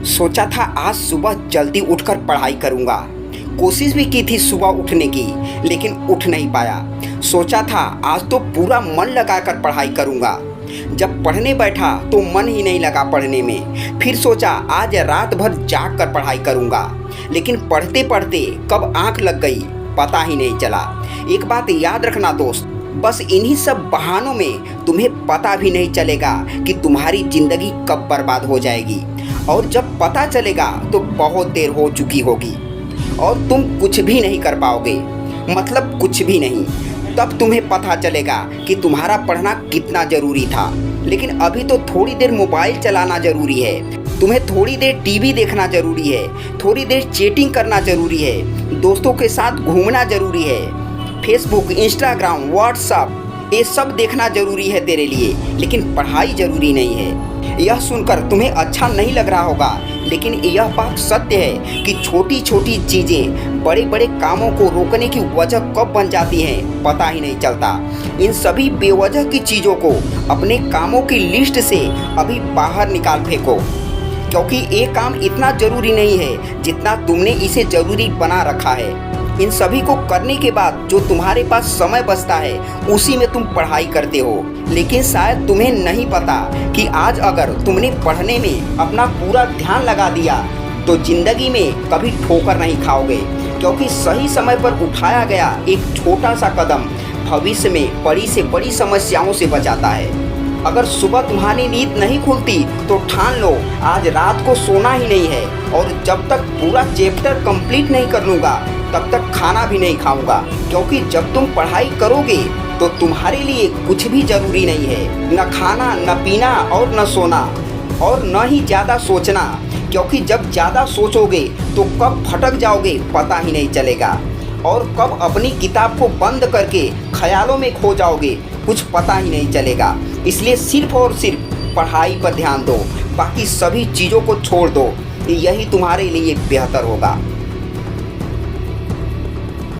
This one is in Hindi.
सोचा था आज सुबह जल्दी उठकर पढ़ाई करूंगा। कोशिश भी की थी सुबह उठने की, लेकिन उठ नहीं पाया। सोचा था आज तो पूरा मन लगाकर पढ़ाई करूंगा। जब पढ़ने बैठा तो मन ही नहीं लगा पढ़ने में। फिर सोचा आज रात भर जाग कर पढ़ाई करूंगा, लेकिन पढ़ते पढ़ते कब आंख लग गई पता ही नहीं चला। एक बात याद रखना दोस्त, बस इन्हीं सब बहानों में तुम्हें पता भी नहीं चलेगा कि तुम्हारी ज़िंदगी कब बर्बाद हो जाएगी, और जब पता चलेगा तो बहुत देर हो चुकी होगी और तुम कुछ भी नहीं कर पाओगे, मतलब कुछ भी नहीं। तब तुम्हें पता चलेगा कि तुम्हारा पढ़ना कितना ज़रूरी था। लेकिन अभी तो थोड़ी देर मोबाइल चलाना ज़रूरी है, तुम्हें थोड़ी देर टीवी देखना ज़रूरी है, थोड़ी देर चैटिंग करना ज़रूरी है, दोस्तों के साथ घूमना ज़रूरी है, फेसबुक, इंस्टाग्राम, व्हाट्सएप ये सब देखना ज़रूरी है तेरे लिए, लेकिन पढ़ाई ज़रूरी नहीं है। यह सुनकर तुम्हें अच्छा नहीं लग रहा होगा, लेकिन यह बात सत्य है कि छोटी छोटी चीज़ें बड़े बड़े कामों को रोकने की वजह कब बन जाती हैं पता ही नहीं चलता। इन सभी बेवजह की चीज़ों को अपने कामों की लिस्ट से अभी बाहर निकाल फेंको, क्योंकि ये काम इतना ज़रूरी नहीं है जितना तुमने इसे ज़रूरी बना रखा है। इन सभी को करने के बाद जो तुम्हारे पास समय बचता है उसी में तुम पढ़ाई करते हो। लेकिन शायद तुम्हें नहीं पता कि आज अगर तुमने पढ़ने में अपना पूरा ध्यान लगा दिया तो ज़िंदगी में कभी ठोकर नहीं खाओगे, क्योंकि सही समय पर उठाया गया एक छोटा सा कदम भविष्य में बड़ी से बड़ी समस्याओं से बचाता है। अगर सुबह तुम्हारी नींद नहीं खुलती तो ठान लो आज रात को सोना ही नहीं है, और जब तक पूरा चैप्टर कंप्लीट नहीं कर लूँगा तब तक खाना भी नहीं खाऊंगा, क्योंकि जब तुम पढ़ाई करोगे तो तुम्हारे लिए कुछ भी ज़रूरी नहीं है, न खाना, न पीना और न सोना, और न ही ज़्यादा सोचना, क्योंकि जब ज़्यादा सोचोगे तो कब भटक जाओगे पता ही नहीं चलेगा, और कब अपनी किताब को बंद करके ख्यालों में खो जाओगे कुछ पता ही नहीं चलेगा। इसलिए सिर्फ और सिर्फ पढ़ाई पर ध्यान दो, बाकी सभी चीज़ों को छोड़ दो, यही तुम्हारे लिए बेहतर होगा।